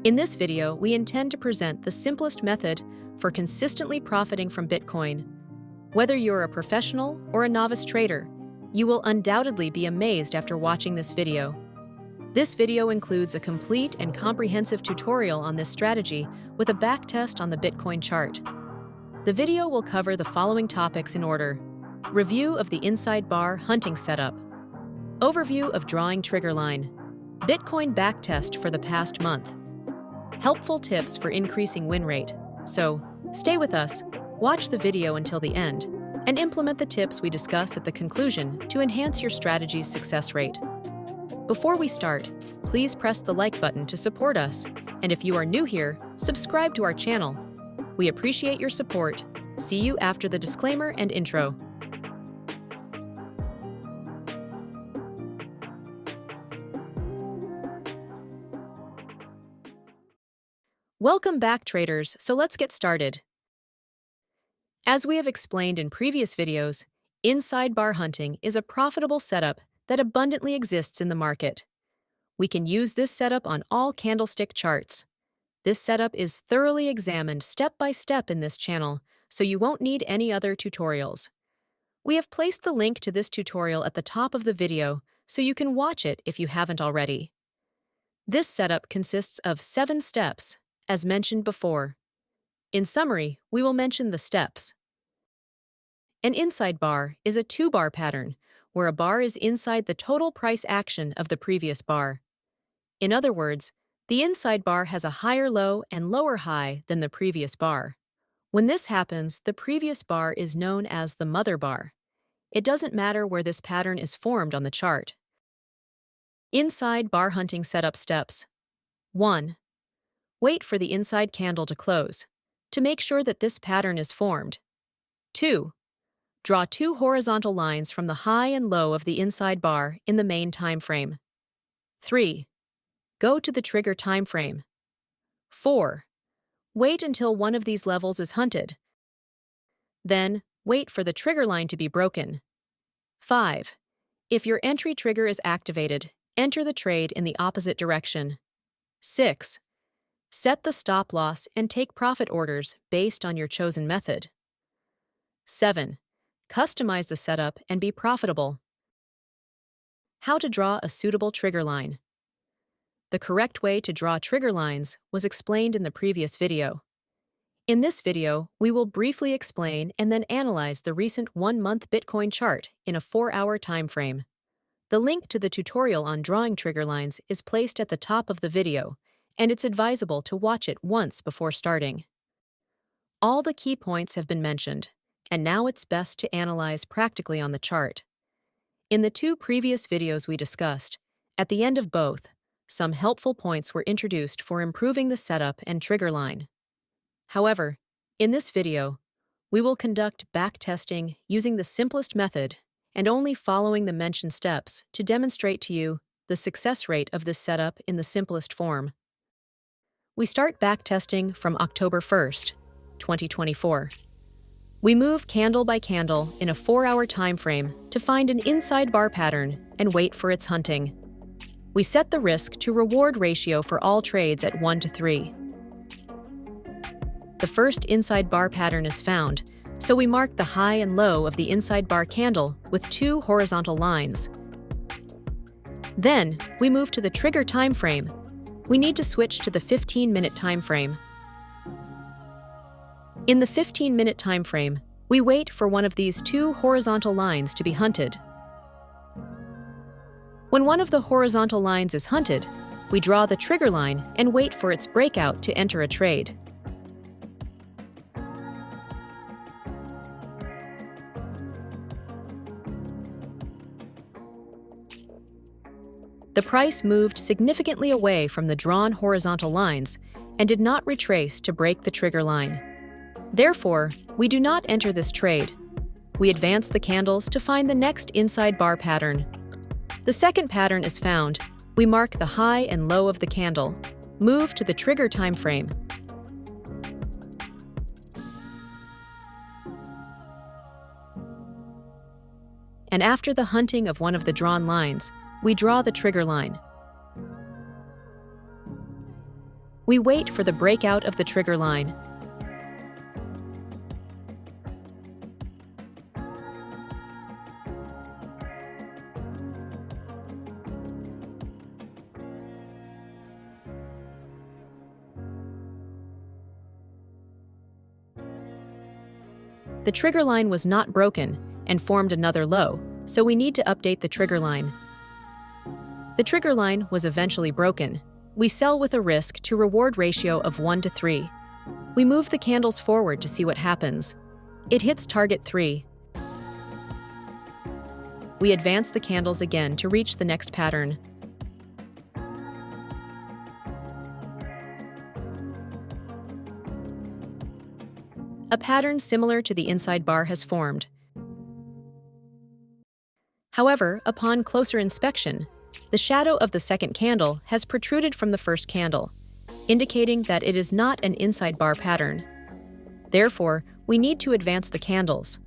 In this video, we intend to present the simplest method for consistently profiting from Bitcoin. Whether you're a professional or a novice trader, you will undoubtedly be amazed after watching this video. This video includes a complete and comprehensive tutorial on this strategy with a backtest on the Bitcoin chart. The video will cover the following topics in order: review of the inside bar hunting setup, overview of drawing trigger line, Bitcoin backtest for the past month, helpful tips for increasing win rate. So, stay with us, watch the video until the end, and implement the tips we discuss at the conclusion to enhance your strategy's success rate. Before we start, please press the like button to support us, and if you are new here, subscribe to our channel. We appreciate your support. See you after the disclaimer and intro. Welcome back, traders, so let's get started. As we have explained in previous videos, inside bar hunting is a profitable setup that abundantly exists in the market. We can use this setup on all candlestick charts. This setup is thoroughly examined step by step in this channel, so you won't need any other tutorials. We have placed the link to this tutorial at the top of the video, so you can watch it if you haven't already. This setup consists of 7 steps, as mentioned before. In summary, we will mention the steps. An inside bar is a 2-bar pattern, where a bar is inside the total price action of the previous bar. In other words, the inside bar has a higher low and lower high than the previous bar. When this happens, the previous bar is known as the mother bar. It doesn't matter where this pattern is formed on the chart. Inside bar hunting setup steps. 1. Wait for the inside candle to close, to make sure that this pattern is formed. 2. Draw 2 horizontal lines from the high and low of the inside bar in the main time frame. 3. Go to the trigger time frame. 4. Wait until one of these levels is hunted. Then, wait for the trigger line to be broken. 5. If your entry trigger is activated, enter the trade in the opposite direction. 6. Set the stop loss and take profit orders based on your chosen method. 7. Customize the setup and be profitable. How to draw a suitable trigger line. The correct way to draw trigger lines was explained in the previous video. In this video, we will briefly explain and then analyze the recent 1-month Bitcoin chart in a 4-hour time frame. The link to the tutorial on drawing trigger lines is placed at the top of the video, and it's advisable to watch it once before starting. All the key points have been mentioned, and now it's best to analyze practically on the chart. In the 2 previous videos we discussed, at the end of both, some helpful points were introduced for improving the setup and trigger line. However, in this video, we will conduct backtesting using the simplest method and only following the mentioned steps to demonstrate to you the success rate of this setup in the simplest form. We start backtesting from October 1st, 2024. We move candle by candle in a 4-hour time frame to find an inside bar pattern and wait for its hunting. We set the risk to reward ratio for all trades at 1:3. The first inside bar pattern is found, so we mark the high and low of the inside bar candle with 2 horizontal lines. Then, we move to the trigger time frame. We need to switch to the 15-minute time frame. In the 15-minute time frame, we wait for one of these 2 horizontal lines to be hunted. When one of the horizontal lines is hunted, we draw the trigger line and wait for its breakout to enter a trade. The price moved significantly away from the drawn horizontal lines and did not retrace to break the trigger line. Therefore, we do not enter this trade. We advance the candles to find the next inside bar pattern. The second pattern is found. We mark the high and low of the candle, move to the trigger time frame. And after the hunting of one of the drawn lines, we draw the trigger line. We wait for the breakout of the trigger line. The trigger line was not broken and formed another low, so we need to update the trigger line. The trigger line was eventually broken. We sell with a risk to reward ratio of 1 to 3. We move the candles forward to see what happens. It hits target 3. We advance the candles again to reach the next pattern. A pattern similar to the inside bar has formed. However, upon closer inspection, the shadow of the second candle has protruded from the first candle, indicating that it is not an inside bar pattern. Therefore, we need to advance the candles.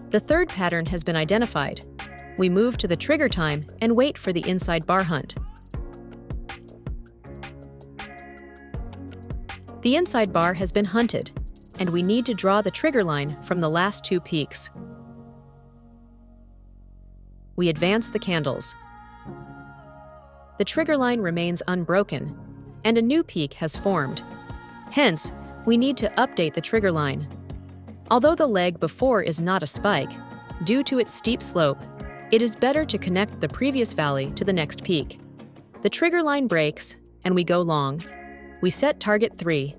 The third pattern has been identified. We move to the trigger time and wait for the inside bar hunt. The inside bar has been hunted, and we need to draw the trigger line from the last 2 peaks. We advance the candles. The trigger line remains unbroken, and a new peak has formed. Hence, we need to update the trigger line. Although the leg before is not a spike, due to its steep slope, it is better to connect the previous valley to the next peak. The trigger line breaks, and we go long. We set target 3.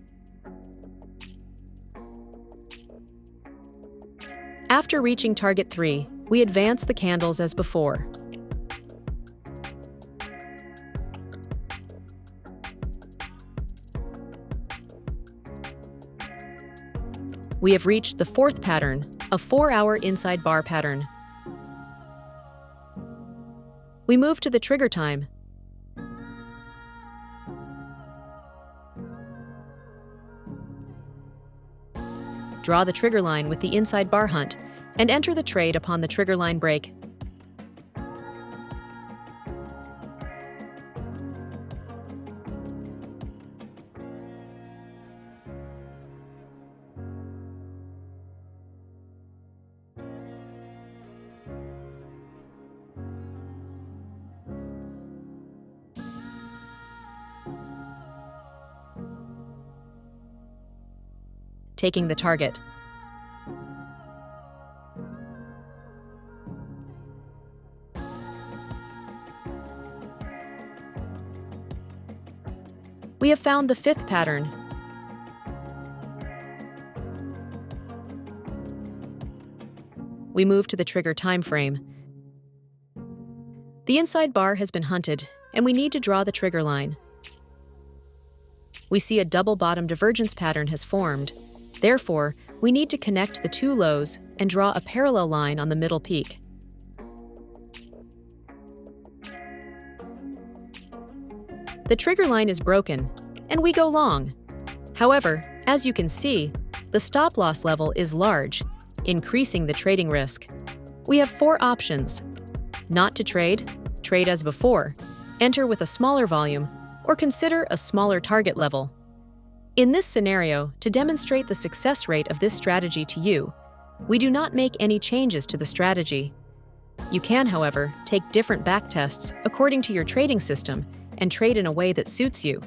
After reaching target 3, we advance the candles as before. We have reached the 4th pattern, a 4-hour inside bar pattern. We move to the trigger time. Draw the trigger line with the inside bar hunt, and enter the trade upon the trigger line break. Taking the target. We have found the 5th pattern. We move to the trigger time frame. The inside bar has been hunted, and we need to draw the trigger line. We see a double bottom divergence pattern has formed. Therefore, we need to connect the 2 lows and draw a parallel line on the middle peak. The trigger line is broken, and we go long. However, as you can see, the stop loss level is large, increasing the trading risk. We have 4 options: not to trade, trade as before, enter with a smaller volume, or consider a smaller target level. In this scenario, to demonstrate the success rate of this strategy to you, we do not make any changes to the strategy. You can, however, take different backtests according to your trading system and trade in a way that suits you.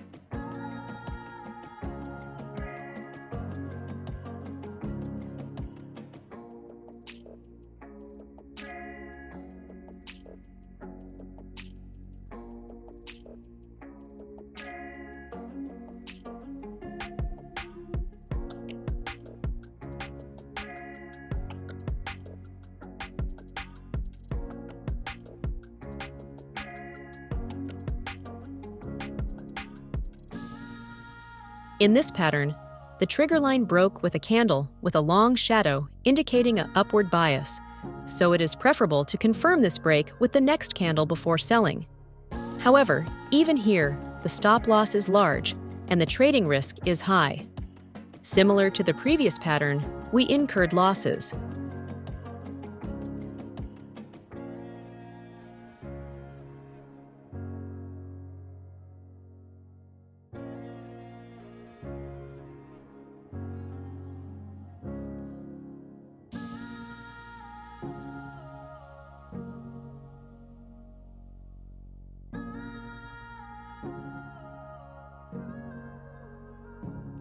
In this pattern, the trigger line broke with a candle with a long shadow indicating an upward bias, so it is preferable to confirm this break with the next candle before selling. However, even here, the stop loss is large and the trading risk is high. Similar to the previous pattern, we incurred losses.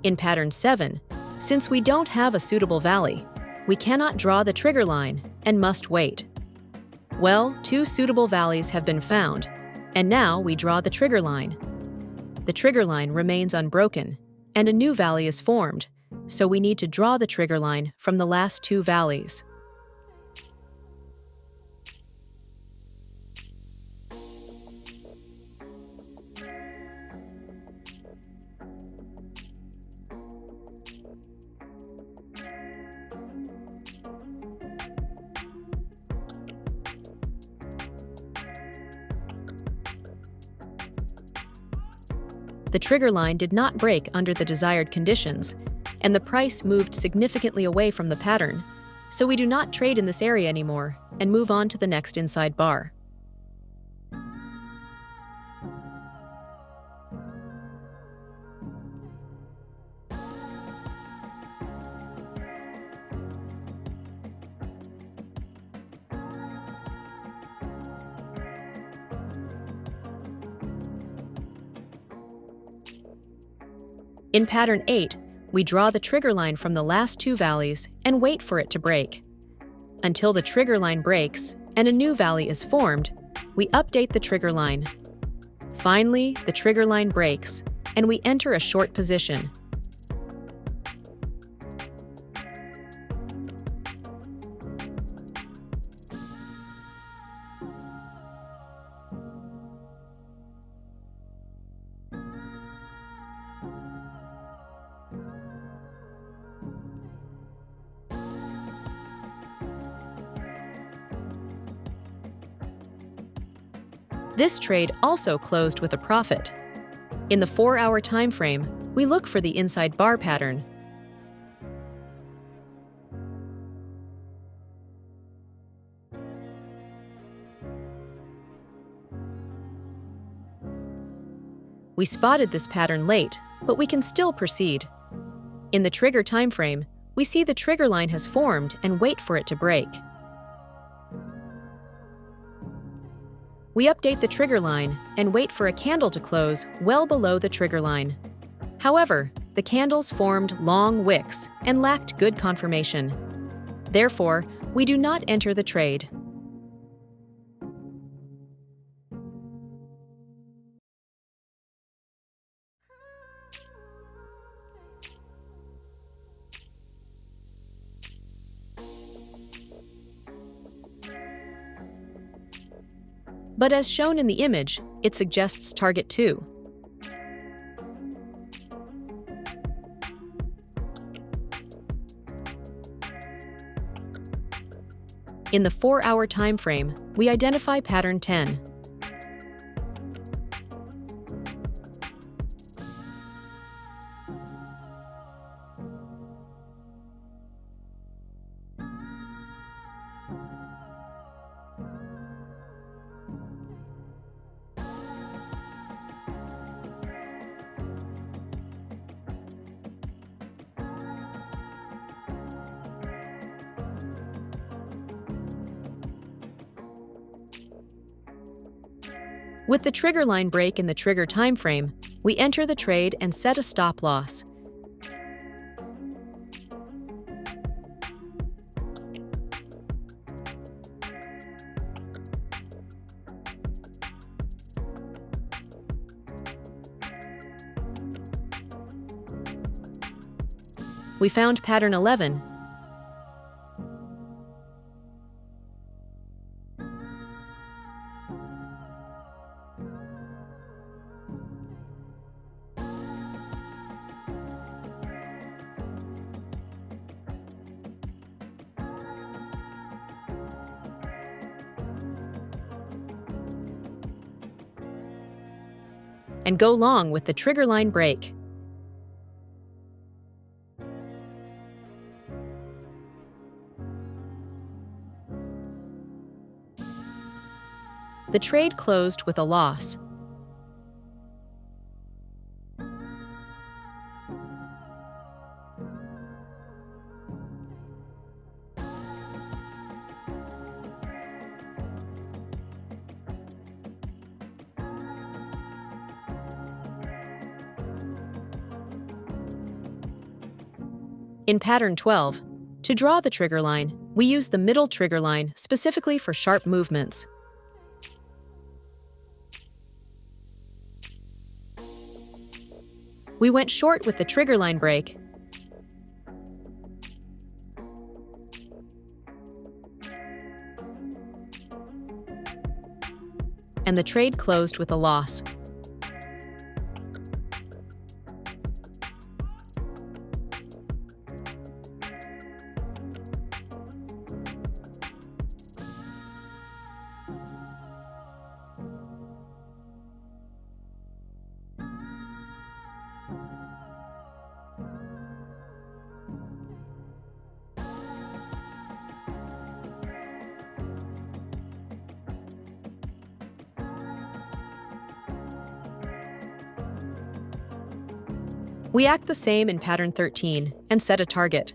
In pattern 7, since we don't have a suitable valley, we cannot draw the trigger line and must wait. Well, 2 suitable valleys have been found, and now we draw the trigger line. The trigger line remains unbroken, and a new valley is formed, so we need to draw the trigger line from the last 2 valleys. The trigger line did not break under the desired conditions, and the price moved significantly away from the pattern, so we do not trade in this area anymore and move on to the next inside bar. In pattern 8, we draw the trigger line from the last 2 valleys and wait for it to break. Until the trigger line breaks and a new valley is formed, we update the trigger line. Finally, the trigger line breaks, and we enter a short position. This trade also closed with a profit. In the 4-hour time frame, we look for the inside bar pattern. We spotted this pattern late, but we can still proceed. In the trigger time frame, we see the trigger line has formed and wait for it to break. We update the trigger line and wait for a candle to close well below the trigger line. However, the candles formed long wicks and lacked good confirmation. Therefore, we do not enter the trade. But as shown in the image, it suggests target 2. In the 4-hour time frame, we identify pattern 10. With the trigger line break in the trigger time frame, we enter the trade and set a stop loss. We found pattern 11. And go long with the trigger line break. The trade closed with a loss. In pattern 12, to draw the trigger line, we use the middle trigger line specifically for sharp movements. We went short with the trigger line break, and the trade closed with a loss. We act the same in pattern 13 and set a target.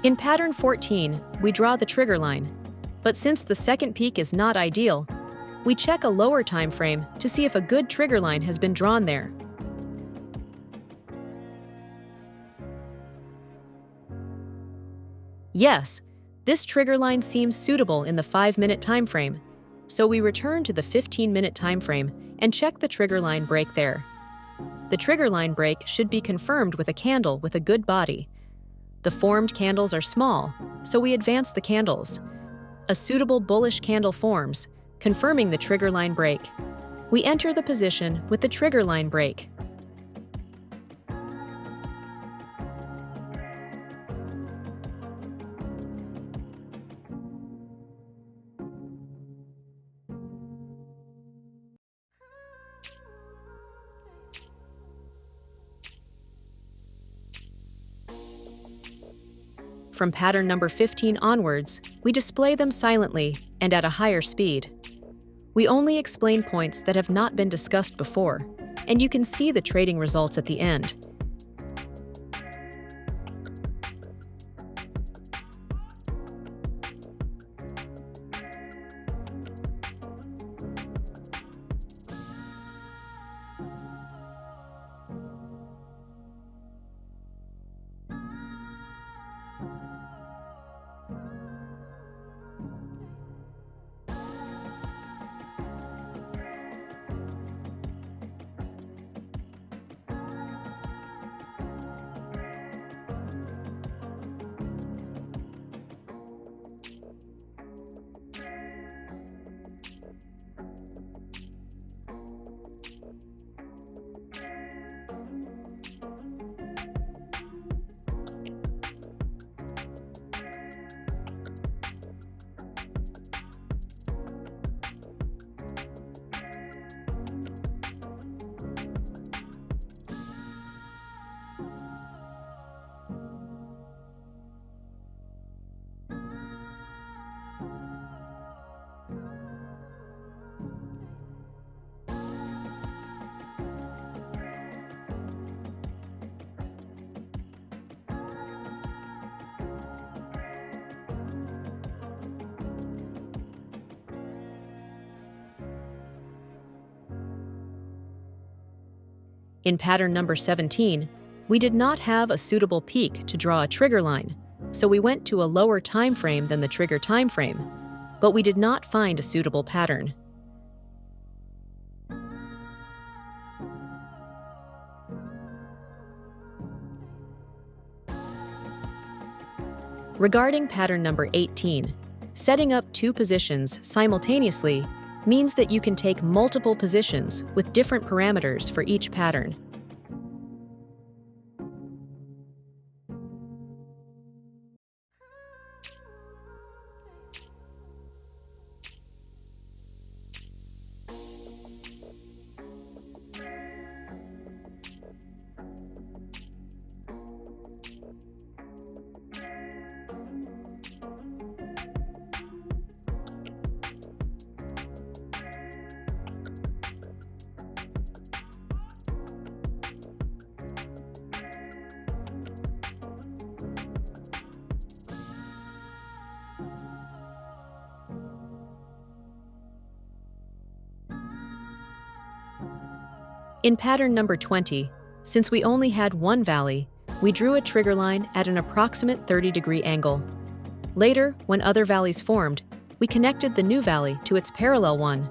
In pattern 14, we draw the trigger line, but since the second peak is not ideal, we check a lower time frame to see if a good trigger line has been drawn there. Yes, this trigger line seems suitable in the 5-minute time frame, so we return to the 15-minute time frame and check the trigger line break there. The trigger line break should be confirmed with a candle with a good body. The formed candles are small, so we advance the candles. A suitable bullish candle forms, confirming the trigger line break. We enter the position with the trigger line break. From pattern number 15 onwards, we display them silently and at a higher speed. We only explain points that have not been discussed before, and you can see the trading results at the end. In pattern number 17, we did not have a suitable peak to draw a trigger line, so we went to a lower time frame than the trigger time frame, but we did not find a suitable pattern. Regarding pattern number 18, setting up 2 positions simultaneously means that you can take multiple positions with different parameters for each pattern. In pattern number 20, since we only had one valley, we drew a trigger line at an approximate 30-degree angle. Later, when other valleys formed, we connected the new valley to its parallel one.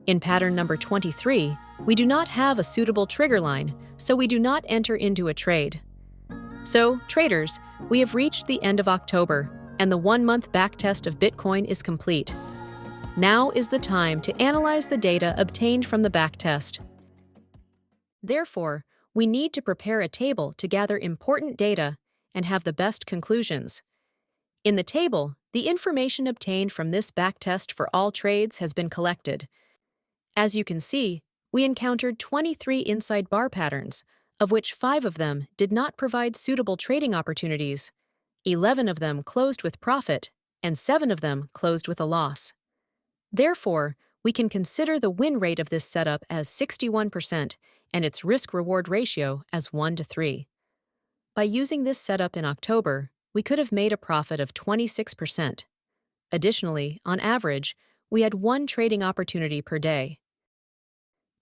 In pattern number 23, we do not have a suitable trigger line, so we do not enter into a trade. So, traders, we have reached the end of October, and the one-month backtest of Bitcoin is complete. Now is the time to analyze the data obtained from the backtest. Therefore, we need to prepare a table to gather important data and have the best conclusions. In the table, the information obtained from this backtest for all trades has been collected. As you can see, we encountered 23 inside bar patterns, of which 5 of them did not provide suitable trading opportunities. 11 of them closed with profit, and 7 of them closed with a loss. Therefore, we can consider the win rate of this setup as 61% and its risk-reward ratio as 1:3. By using this setup in October, we could have made a profit of 26%. Additionally, on average, we had 1 trading opportunity per day.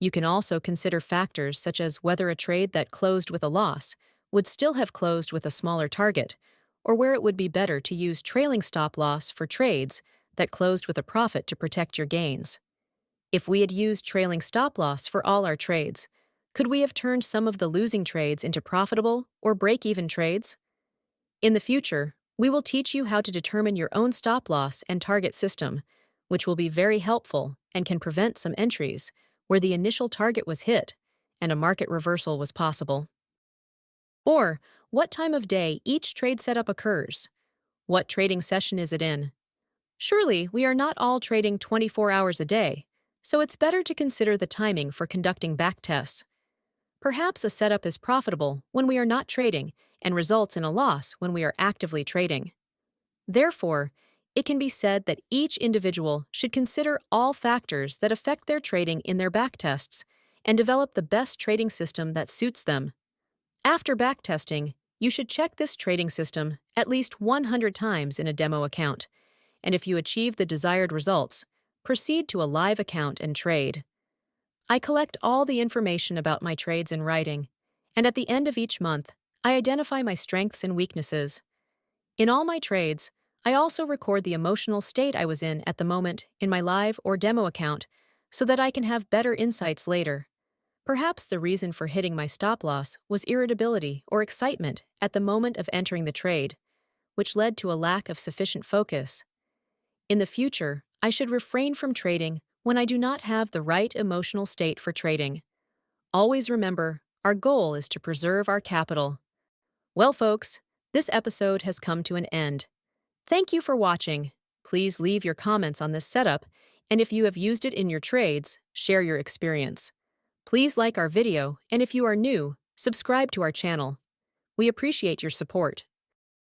You can also consider factors such as whether a trade that closed with a loss would still have closed with a smaller target, or where it would be better to use trailing stop-loss for trades that closed with a profit to protect your gains. If we had used trailing stop-loss for all our trades, could we have turned some of the losing trades into profitable or break-even trades? In the future, we will teach you how to determine your own stop-loss and target system, which will be very helpful and can prevent some entries where the initial target was hit and a market reversal was possible. Or, what time of day each trade setup occurs. What trading session is it in? Surely, we are not all trading 24 hours a day, so it's better to consider the timing for conducting backtests. Perhaps a setup is profitable when we are not trading and results in a loss when we are actively trading. Therefore, it can be said that each individual should consider all factors that affect their trading in their backtests and develop the best trading system that suits them. After backtesting, you should check this trading system at least 100 times in a demo account, and if you achieve the desired results, proceed to a live account and trade. I collect all the information about my trades in writing, and at the end of each month, I identify my strengths and weaknesses. In all my trades, I also record the emotional state I was in at the moment in my live or demo account so that I can have better insights later. Perhaps the reason for hitting my stop-loss was irritability or excitement at the moment of entering the trade, which led to a lack of sufficient focus. In the future, I should refrain from trading when I do not have the right emotional state for trading. Always remember, our goal is to preserve our capital. Well, folks, this episode has come to an end. Thank you for watching. Please leave your comments on this setup, and if you have used it in your trades, share your experience. Please like our video, and if you are new, subscribe to our channel. We appreciate your support.